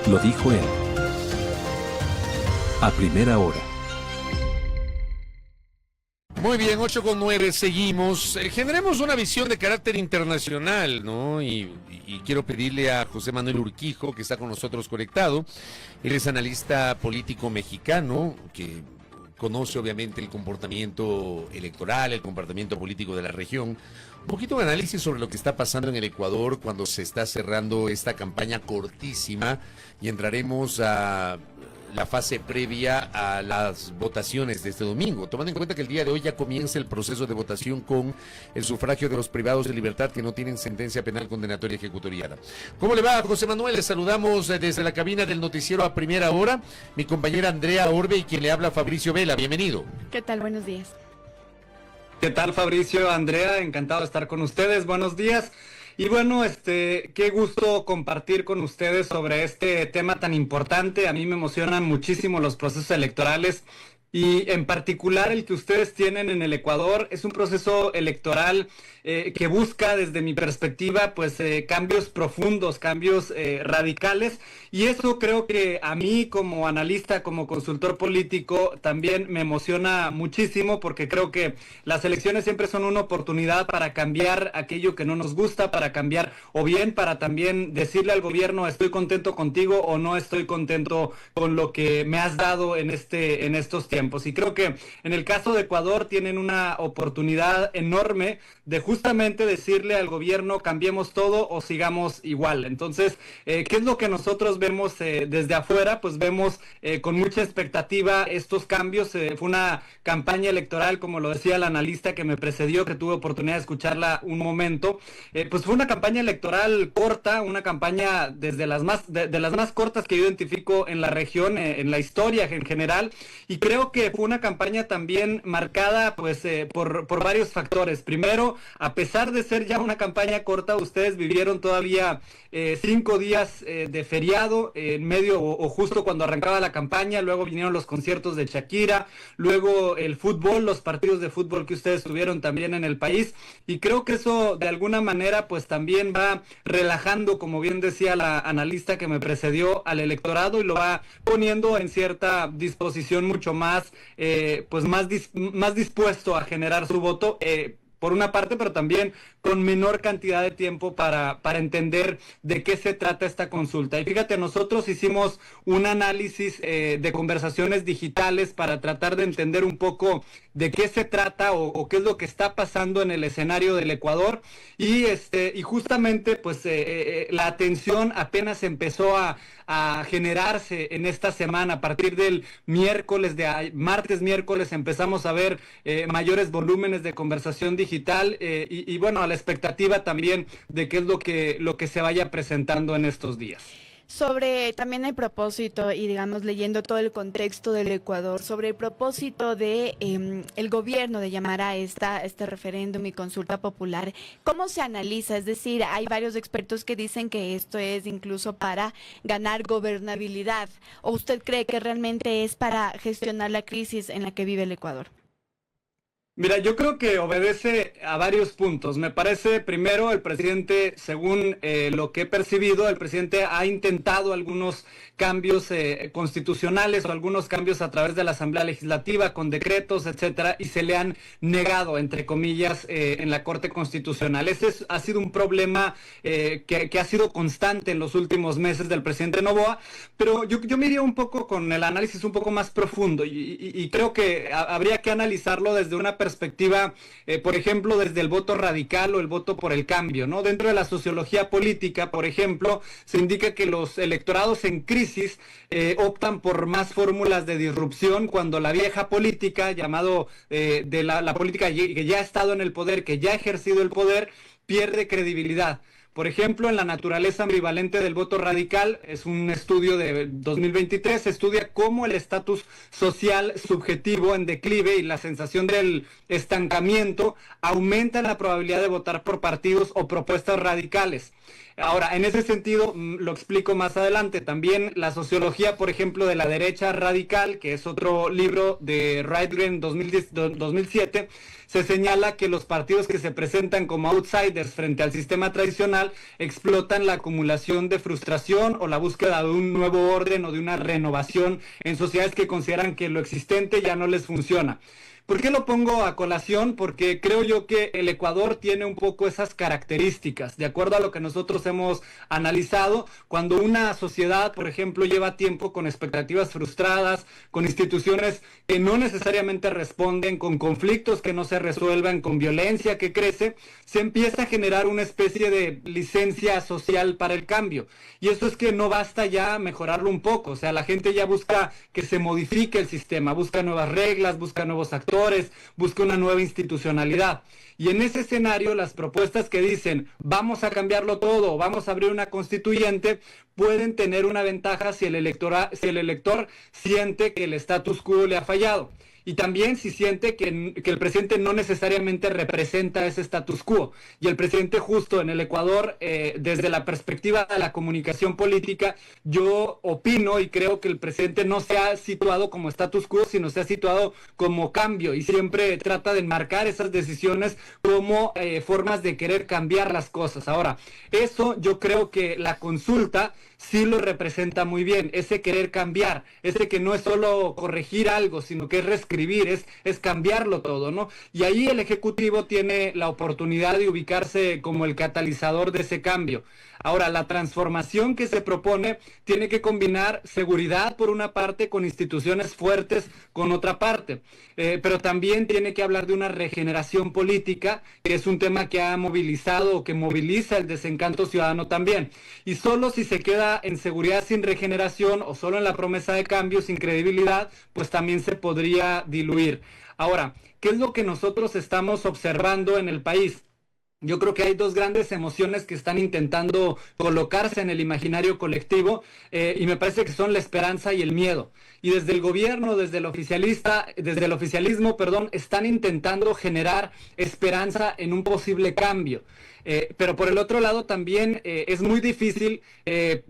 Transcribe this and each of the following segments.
Lo dijo él. A primera hora. Muy bien, 8:09, seguimos. Generemos una visión de carácter internacional, ¿no? Y quiero pedirle a José Manuel Urquijo, que está con nosotros conectado. Él es analista político mexicano, que conoce obviamente el comportamiento electoral, el comportamiento político de la región. Un poquito de análisis sobre lo que está pasando en el Ecuador cuando se está cerrando esta campaña cortísima y entraremos a la fase previa a las votaciones de este domingo, tomando en cuenta que el día de hoy ya comienza el proceso de votación con el sufragio de los privados de libertad que no tienen sentencia penal condenatoria ejecutoriada. ¿Cómo le va, José Manuel? Le saludamos desde la cabina del noticiero A Primera Hora, mi compañera Andrea Orbe y quien le habla Fabricio Vela. Bienvenido. ¿Qué tal? Buenos días. ¿Qué tal, Fabricio? Andrea, encantado de estar con ustedes. Buenos días. Y bueno, qué gusto compartir con ustedes sobre este tema tan importante. A mí me emocionan muchísimo los procesos electorales y en particular el que ustedes tienen en el Ecuador. Es un proceso electoral que busca, desde mi perspectiva, pues cambios profundos, cambios radicales, y eso creo que a mí como analista, como consultor político, también me emociona muchísimo, porque creo que las elecciones siempre son una oportunidad para cambiar aquello que no nos gusta, para cambiar, o bien para también decirle al gobierno: estoy contento contigo o no estoy contento con lo que me has dado en estos tiempos. Y creo que en el caso de Ecuador tienen una oportunidad enorme de justamente decirle al gobierno: cambiemos todo o sigamos igual. Entonces, ¿qué es lo que nosotros vemos desde afuera? Pues vemos con mucha expectativa estos cambios. Fue una campaña electoral, como lo decía el analista que me precedió, que tuve oportunidad de escucharla un momento. Pues fue una campaña electoral corta, una campaña desde las de las más cortas que yo identifico en la región, en la historia en general, y creo que fue una campaña también marcada pues por varios factores. Primero, a pesar de ser ya una campaña corta, ustedes vivieron todavía 5 días de feriado en medio o justo cuando arrancaba la campaña. Luego vinieron los conciertos de Shakira, luego el fútbol, los partidos de fútbol que ustedes tuvieron también en el país, y creo que eso de alguna manera pues también va relajando, como bien decía la analista que me precedió, al electorado, y lo va poniendo en cierta disposición mucho más pues más dispuesto a generar su voto, por una parte, pero también con menor cantidad de tiempo para entender de qué se trata esta consulta. Y fíjate, nosotros hicimos un análisis de conversaciones digitales para tratar de entender un poco de qué se trata o qué es lo que está pasando en el escenario del Ecuador, y justamente pues la atención apenas empezó a generarse en esta semana. A partir del martes, miércoles, empezamos a ver mayores volúmenes de conversación digital, y bueno, a la expectativa también de qué es lo que se vaya presentando en estos días. Sobre también el propósito, y digamos leyendo todo el contexto del Ecuador, sobre el propósito de el gobierno de llamar a este referéndum y consulta popular, ¿cómo se analiza? Es decir, hay varios expertos que dicen que esto es incluso para ganar gobernabilidad, ¿o usted cree que realmente es para gestionar la crisis en la que vive el Ecuador? Mira, yo creo que obedece a varios puntos. Me parece, primero, el presidente, según lo que he percibido, el presidente ha intentado algunos cambios constitucionales o algunos cambios a través de la Asamblea Legislativa con decretos, etcétera, y se le han negado, entre comillas, en la Corte Constitucional. Ha sido un problema que ha sido constante en los últimos meses del presidente Noboa, pero yo me iría un poco con el análisis un poco más profundo, y creo que habría que analizarlo desde una perspectiva, por ejemplo, desde el voto radical o el voto por el cambio, ¿no? Dentro de la sociología política, por ejemplo, se indica que los electorados en crisis optan por más fórmulas de disrupción, cuando la vieja política, llamado de la política que ya ha estado en el poder, que ya ha ejercido el poder, pierde credibilidad. Por ejemplo, en la naturaleza ambivalente del voto radical, es un estudio de 2023, se estudia cómo el estatus social subjetivo en declive y la sensación del estancamiento aumentan la probabilidad de votar por partidos o propuestas radicales. Ahora, en ese sentido, lo explico más adelante. También la sociología, por ejemplo, de la derecha radical, que es otro libro de Reitgren 2007, se señala que los partidos que se presentan como outsiders frente al sistema tradicional social explotan la acumulación de frustración o la búsqueda de un nuevo orden o de una renovación en sociedades que consideran que lo existente ya no les funciona. ¿Por qué lo pongo a colación? Porque creo yo que el Ecuador tiene un poco esas características. De acuerdo a lo que nosotros hemos analizado, cuando una sociedad, por ejemplo, lleva tiempo con expectativas frustradas, con instituciones que no necesariamente responden, con conflictos que no se resuelven, con violencia que crece, se empieza a generar una especie de licencia social para el cambio. Y eso es que no basta ya mejorarlo un poco. O sea, la gente ya busca que se modifique el sistema, busca nuevas reglas, busca nuevos actores, busca una nueva institucionalidad. Y en ese escenario, las propuestas que dicen vamos a cambiarlo todo, vamos a abrir una constituyente, pueden tener una ventaja si el elector siente que el status quo le ha fallado. Y también si siente que el presidente no necesariamente representa ese status quo. Y el presidente justo en el Ecuador, desde la perspectiva de la comunicación política, yo opino y creo que el presidente no se ha situado como status quo, sino se ha situado como cambio. Y siempre trata de enmarcar esas decisiones como formas de querer cambiar las cosas. Ahora, eso yo creo que la consulta sí lo representa muy bien, ese querer cambiar, ese que no es solo corregir algo, sino que es reescribir, es cambiarlo todo, ¿no? Y ahí el Ejecutivo tiene la oportunidad de ubicarse como el catalizador de ese cambio. Ahora, la transformación que se propone tiene que combinar seguridad por una parte con instituciones fuertes con otra parte, pero también tiene que hablar de una regeneración política, que es un tema que ha movilizado o que moviliza el desencanto ciudadano también. Y solo si se queda en seguridad sin regeneración o solo en la promesa de cambio sin credibilidad, pues también se podría diluir. Ahora, ¿qué es lo que nosotros estamos observando en el país? Yo creo que hay dos grandes emociones que están intentando colocarse en el imaginario colectivo y me parece que son la esperanza y el miedo. Y desde el gobierno, desde el oficialismo, están intentando generar esperanza en un posible cambio. Pero por el otro lado también es muy difícil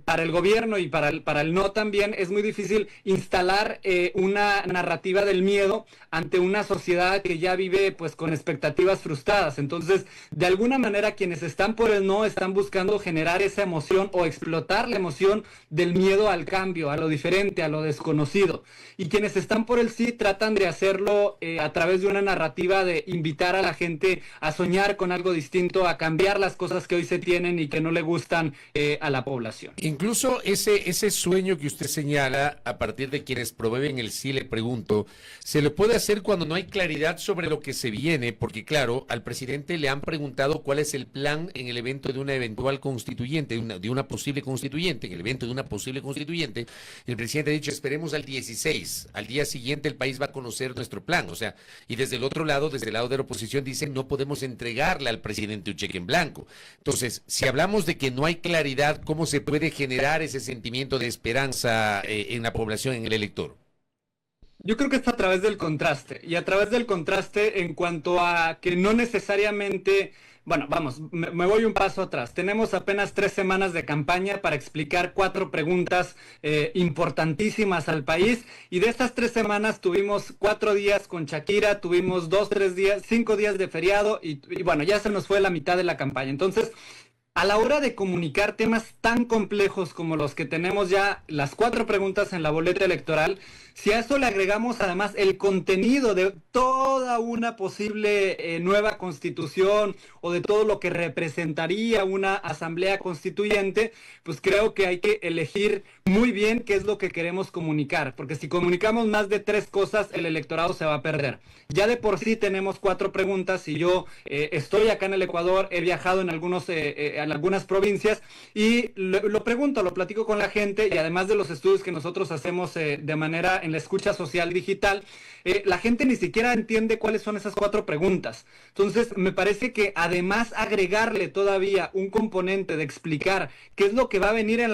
para el gobierno y para el no también, es muy difícil instalar una narrativa del miedo ante una sociedad que ya vive pues con expectativas frustradas. Entonces, de alguna manera quienes están por el no están buscando generar esa emoción o explotar la emoción del miedo al cambio, a lo diferente, a lo desconocido. Y quienes están por el sí tratan de hacerlo a través de una narrativa de invitar a la gente a soñar con algo distinto, a cambiar las cosas que hoy se tienen y que no le gustan a la población. Incluso ese sueño que usted señala, a partir de quienes promueven el sí, le pregunto, ¿se le puede hacer cuando no hay claridad sobre lo que se viene? Porque claro, al presidente le han preguntado cuál es el plan en el evento de una eventual constituyente, de una posible constituyente, en el evento de una posible constituyente, el presidente ha dicho, esperemos al 16, al día siguiente el país va a conocer nuestro plan, o sea, y desde el otro lado, desde el lado de la oposición, dicen, no podemos entregarle al presidente un cheque en blanco. Entonces, si hablamos de que no hay claridad, ¿cómo se puede generar ese sentimiento de esperanza en la población, en el elector? Yo creo que es a través del contraste, y a través del contraste en cuanto a que no necesariamente... Bueno, vamos, me voy un paso atrás. Tenemos apenas 3 semanas de campaña para explicar 4 preguntas importantísimas al país, y de estas 3 semanas tuvimos 4 días con Shakira, tuvimos 2, 3 días, 5 días de feriado y bueno, ya se nos fue la mitad de la campaña. Entonces, a la hora de comunicar temas tan complejos como los que tenemos ya, las 4 preguntas en la boleta electoral, si a eso le agregamos además el contenido de toda una posible nueva constitución o de todo lo que representaría una asamblea constituyente, pues creo que hay que elegir muy bien qué es lo que queremos comunicar, porque si comunicamos más de 3 cosas, el electorado se va a perder. Ya de por sí tenemos 4 preguntas y yo estoy acá en el Ecuador, he viajado en algunas provincias y lo pregunto, lo platico con la gente, y además de los estudios que nosotros hacemos de manera en la escucha social digital, la gente ni siquiera entiende cuáles son esas 4 preguntas. Entonces, me parece que además agregarle todavía un componente de explicar qué es lo que va a venir en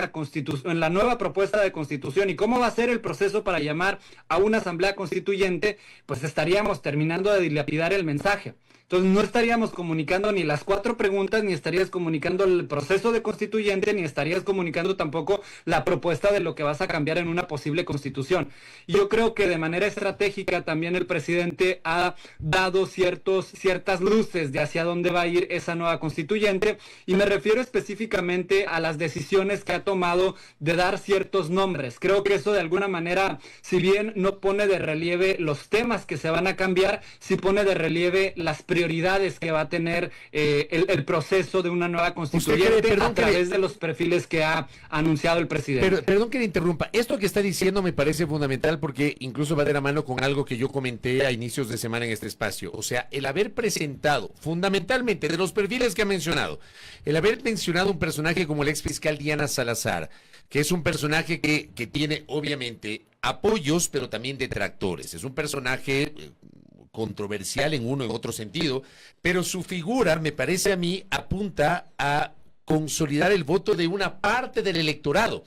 la nueva propuesta de constitución y cómo va a ser el proceso para llamar a una asamblea constituyente, pues estaríamos terminando de dilapidar el mensaje. Entonces no estaríamos comunicando ni las 4 preguntas, ni estarías comunicando el proceso de constituyente, ni estarías comunicando tampoco la propuesta de lo que vas a cambiar en una posible constitución. Y yo creo que de manera estratégica también el presidente ha dado ciertas luces de hacia dónde va a ir esa nueva constituyente, y me refiero específicamente a las decisiones que ha tomado de dar ciertos nombres. Creo que eso de alguna manera, si bien no pone de relieve los temas que se van a cambiar, sí pone de relieve las prioridades que va a tener el proceso de una nueva constituyente a través de los perfiles que ha anunciado el presidente. Perdón que le interrumpa. Esto que está diciendo me parece fundamental porque incluso va de la mano con algo que yo comenté a inicios de semana en este espacio. O sea, el haber presentado, fundamentalmente, de los perfiles que ha mencionado, el haber mencionado un personaje como el ex fiscal Diana Salazar, que es un personaje que tiene, obviamente, apoyos, pero también detractores. Es un personaje controversial en uno y en otro sentido, pero su figura, me parece a mí, apunta a consolidar el voto de una parte del electorado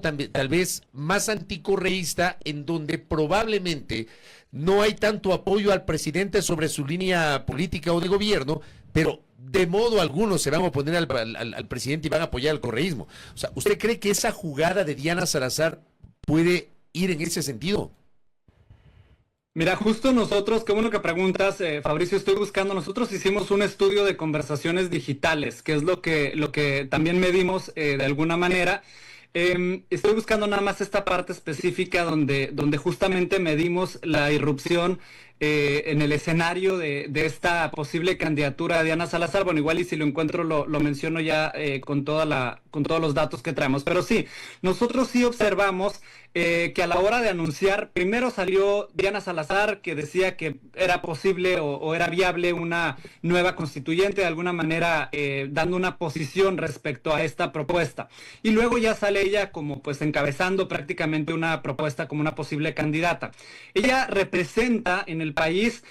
tal vez más anticorreísta, en donde probablemente no hay tanto apoyo al presidente sobre su línea política o de gobierno, pero de modo alguno se van a oponer al presidente y van a apoyar al correísmo. O sea, ¿usted cree que esa jugada de Diana Salazar puede ir en ese sentido? Mira, justo nosotros, qué bueno que preguntas, Fabricio, estoy buscando, nosotros hicimos un estudio de conversaciones digitales, que es lo que también medimos de alguna manera. Estoy buscando nada más esta parte específica donde justamente medimos la irrupción en el escenario de esta posible candidatura de Diana Salazar. Bueno, igual y si lo encuentro lo menciono ya con todos los datos que traemos. Pero sí, nosotros sí observamos que a la hora de anunciar, primero salió Diana Salazar, que decía que era posible o era viable una nueva constituyente, de alguna manera dando una posición respecto a esta propuesta. Y luego ya sale ella como pues encabezando prácticamente una propuesta como una posible candidata. Ella representa en el país,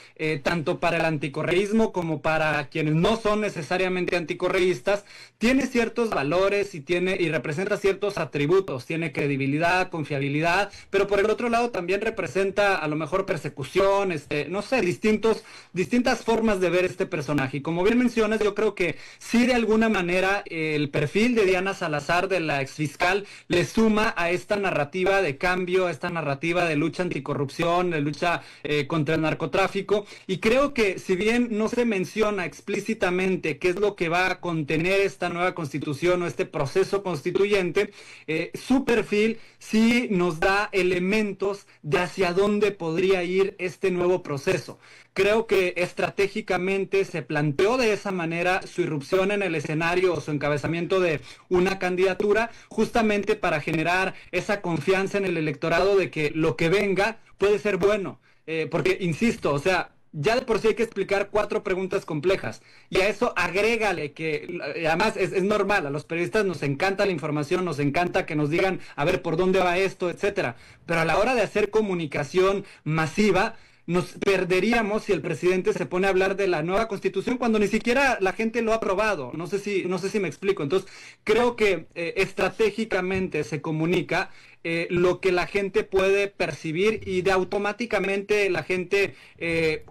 tanto para el anticorreísmo como para quienes no son necesariamente anticorreístas, tiene ciertos valores y representa ciertos atributos, tiene credibilidad, confiabilidad, pero por el otro lado también representa a lo mejor persecución, no sé, distintas formas de ver este personaje. Y como bien mencionas, yo creo que sí, de alguna manera el perfil de Diana Salazar, de la exfiscal, le suma a esta narrativa de cambio, a esta narrativa de lucha anticorrupción, de lucha contra el narcotráfico, y creo que si bien no se menciona explícitamente qué es lo que va a contener esta nueva constitución o este proceso constituyente, su perfil sí nos da elementos de hacia dónde podría ir este nuevo proceso. Creo que estratégicamente se planteó de esa manera su irrupción en el escenario o su encabezamiento de una candidatura, justamente para generar esa confianza en el electorado de que lo que venga puede ser bueno. Porque, insisto, o sea, ya de por sí hay que explicar 4 preguntas complejas, y a eso agrégale que además es normal, a los periodistas nos encanta la información, nos encanta que nos digan a ver por dónde va esto, etcétera, pero a la hora de hacer comunicación masiva nos perderíamos si el presidente se pone a hablar de la nueva constitución cuando ni siquiera la gente lo ha aprobado. No sé si me explico. Entonces, creo que estratégicamente se comunica lo que la gente puede percibir, y de automáticamente la gente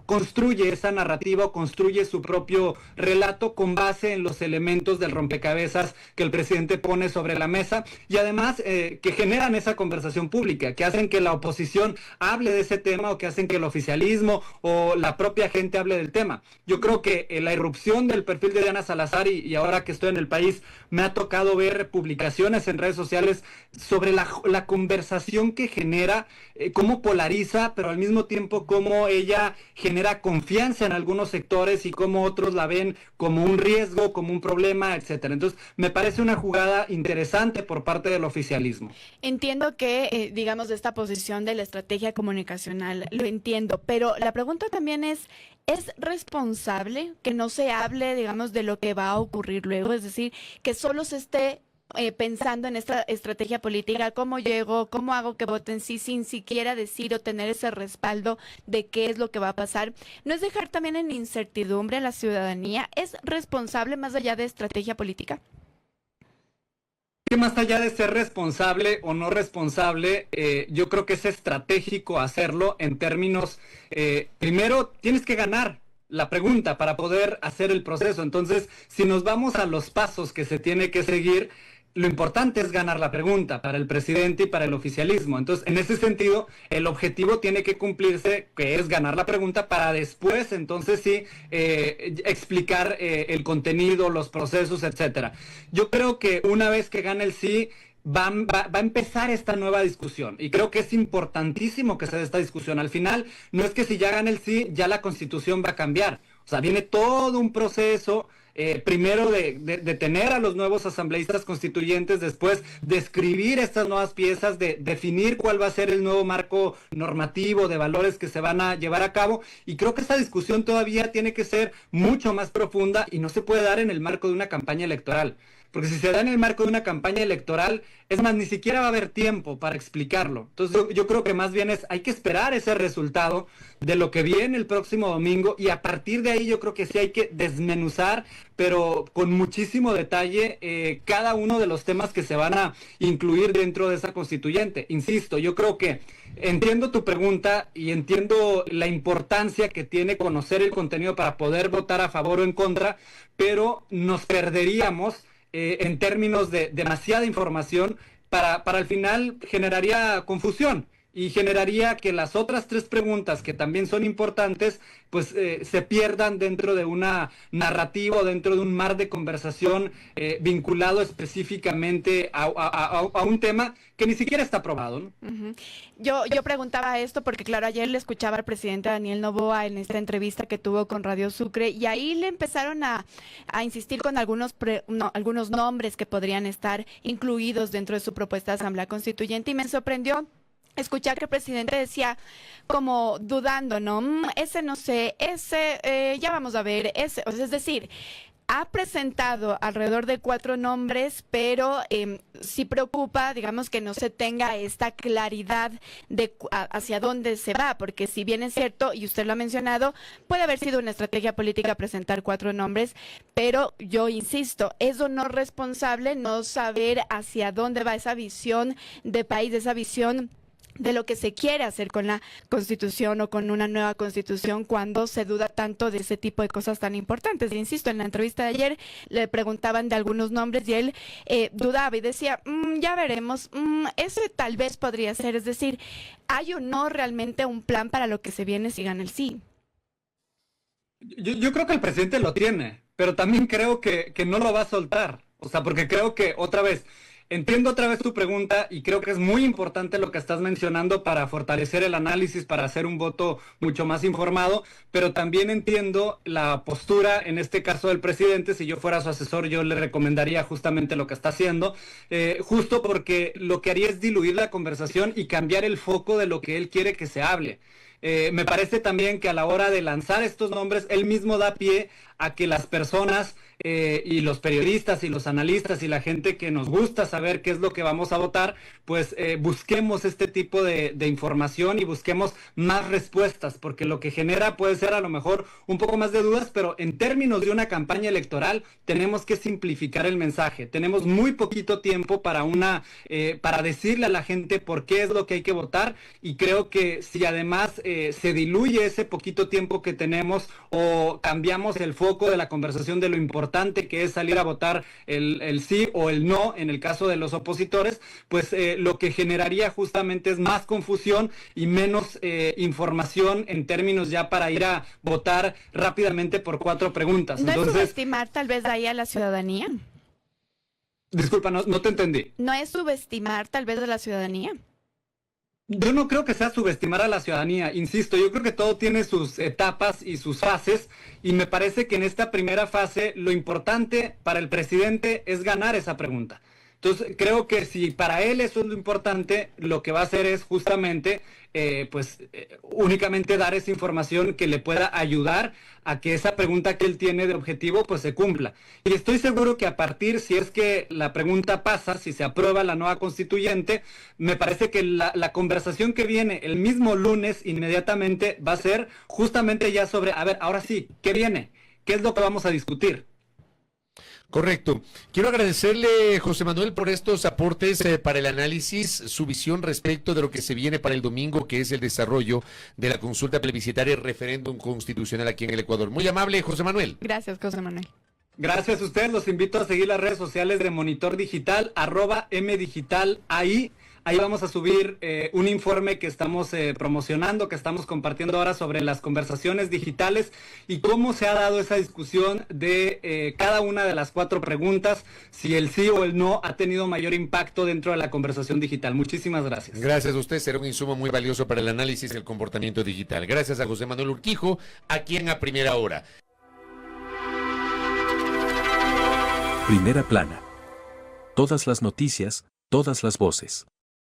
construye esa narrativa o construye su propio relato con base en los elementos del rompecabezas que el presidente pone sobre la mesa, y además que generan esa conversación pública, que hacen que la oposición hable de ese tema, o que hacen que el oficialismo o la propia gente hable del tema. Yo creo que la irrupción del perfil de Diana Salazar, y ahora que estoy en el país me ha tocado ver publicaciones en redes sociales sobre la conversación que genera, cómo polariza, pero al mismo tiempo cómo ella genera confianza en algunos sectores y cómo otros la ven como un riesgo, como un problema, etcétera. Entonces, me parece una jugada interesante por parte del oficialismo. Entiendo que, digamos, de esta posición de la estrategia comunicacional, lo entiendo, pero la pregunta también ¿es responsable que no se hable, digamos, de lo que va a ocurrir luego? Es decir, que solo se esté pensando en esta estrategia política, cómo llego, cómo hago que voten sí, sin siquiera decir o tener ese respaldo de qué es lo que va a pasar. ¿No es dejar también en incertidumbre a la ciudadanía? ¿Es responsable más allá de estrategia política? Que más allá de ser responsable o no responsable, yo creo que es estratégico hacerlo en términos, primero tienes que ganar. la pregunta, para poder hacer el proceso. Entonces, si nos vamos a los pasos que se tiene que seguir, lo importante es ganar la pregunta para el presidente y para el oficialismo. Entonces, en ese sentido, el objetivo tiene que cumplirse, que es ganar la pregunta para después, entonces sí, explicar el contenido, los procesos, etcétera. Yo creo que una vez que gane el sí, va a empezar esta nueva discusión, y creo que es importantísimo que se dé esta discusión. Al final, no es que si ya gana el sí, ya la Constitución va a cambiar. O sea, viene todo un proceso, primero de tener a los nuevos asambleístas constituyentes, después de escribir estas nuevas piezas, de definir cuál va a ser el nuevo marco normativo de valores que se van a llevar a cabo, y creo que esta discusión todavía tiene que ser mucho más profunda y no se puede dar en el marco de una campaña electoral. Porque si se da en el marco de una campaña electoral, es más, ni siquiera va a haber tiempo para explicarlo. Entonces yo creo que más bien hay que esperar ese resultado de lo que viene el próximo domingo, y a partir de ahí yo creo que sí hay que desmenuzar, pero con muchísimo detalle, cada uno de los temas que se van a incluir dentro de esa constituyente. Insisto, yo creo que entiendo tu pregunta y entiendo la importancia que tiene conocer el contenido para poder votar a favor o en contra, pero nos perderíamos en términos de demasiada información, para al final generaría confusión y generaría que las otras tres preguntas, que también son importantes, pues se pierdan dentro de una narrativa, dentro de un mar de conversación vinculado específicamente a un tema que ni siquiera está aprobado, ¿no? Uh-huh. Yo preguntaba esto porque, claro, ayer le escuchaba al presidente Daniel Noboa en esta entrevista que tuvo con Radio Sucre, y ahí le empezaron a insistir con algunos nombres que podrían estar incluidos dentro de su propuesta de Asamblea Constituyente, y me sorprendió escuchar que el presidente decía, como dudando, ¿no? Ese no sé, ese ya vamos a ver, ese, o sea, es decir, ha presentado alrededor de 4 nombres, pero sí preocupa, digamos, que no se tenga esta claridad de hacia dónde se va, porque si bien es cierto, y usted lo ha mencionado, puede haber sido una estrategia política presentar 4 nombres, pero yo insisto, eso no es responsable no saber hacia dónde va esa visión de país, esa visión de lo que se quiere hacer con la Constitución o con una nueva Constitución, cuando se duda tanto de ese tipo de cosas tan importantes. Insisto, en la entrevista de ayer le preguntaban de algunos nombres y él dudaba y decía, ya veremos, ese tal vez podría ser. Es decir, ¿hay o no realmente un plan para lo que se viene si gana el sí? Yo creo que el presidente lo tiene, pero también creo que no lo va a soltar. O sea, porque creo que, otra vez, entiendo otra vez tu pregunta, y creo que es muy importante lo que estás mencionando para fortalecer el análisis, para hacer un voto mucho más informado, pero también entiendo la postura, en este caso del presidente. Si yo fuera su asesor, yo le recomendaría justamente lo que está haciendo, justo porque lo que haría es diluir la conversación y cambiar el foco de lo que él quiere que se hable. Me parece también que a la hora de lanzar estos nombres, él mismo da pie a que las personas y los periodistas y los analistas y la gente que nos gusta saber qué es lo que vamos a votar, pues busquemos este tipo de información y busquemos más respuestas, porque lo que genera puede ser a lo mejor un poco más de dudas, pero en términos de una campaña electoral tenemos que simplificar el mensaje. Tenemos muy poquito tiempo para decirle a la gente por qué es lo que hay que votar, y creo que si además se diluye ese poquito tiempo que tenemos, o cambiamos el foco de la conversación de lo importante que es salir a votar el sí o el no en el caso de los opositores, pues lo que generaría justamente es más confusión y menos información en términos ya para ir a votar rápidamente por 4 preguntas. ¿No Entonces, es subestimar tal vez ahí a la ciudadanía? Disculpa, no te entendí. ¿No es subestimar tal vez a la ciudadanía? Yo no creo que sea subestimar a la ciudadanía, insisto, yo creo que todo tiene sus etapas y sus fases, y me parece que en esta primera fase lo importante para el presidente es ganar esa pregunta. Entonces, creo que si para él eso es lo importante, lo que va a hacer es justamente, únicamente dar esa información que le pueda ayudar a que esa pregunta que él tiene de objetivo, pues se cumpla. Y estoy seguro que a partir, si es que la pregunta pasa, si se aprueba la nueva constituyente, me parece que la conversación que viene el mismo lunes inmediatamente va a ser justamente ya sobre, a ver, ahora sí, ¿qué viene? ¿Qué es lo que vamos a discutir? Correcto. Quiero agradecerle, José Manuel, por estos aportes para el análisis, su visión respecto de lo que se viene para el domingo, que es el desarrollo de la consulta plebiscitaria y referéndum constitucional aquí en el Ecuador. Muy amable, José Manuel. Gracias, José Manuel. Gracias a ustedes, los invito a seguir las redes sociales de Monitor Digital, @mdigital ahí. Ahí vamos a subir un informe que estamos promocionando, que estamos compartiendo ahora sobre las conversaciones digitales y cómo se ha dado esa discusión de cada una de las 4 preguntas, si el sí o el no ha tenido mayor impacto dentro de la conversación digital. Muchísimas gracias. Gracias a usted, será un insumo muy valioso para el análisis del comportamiento digital. Gracias a José Manuel Urquijo, aquí en A Primera Hora. Primera plana. Todas las noticias, todas las voces.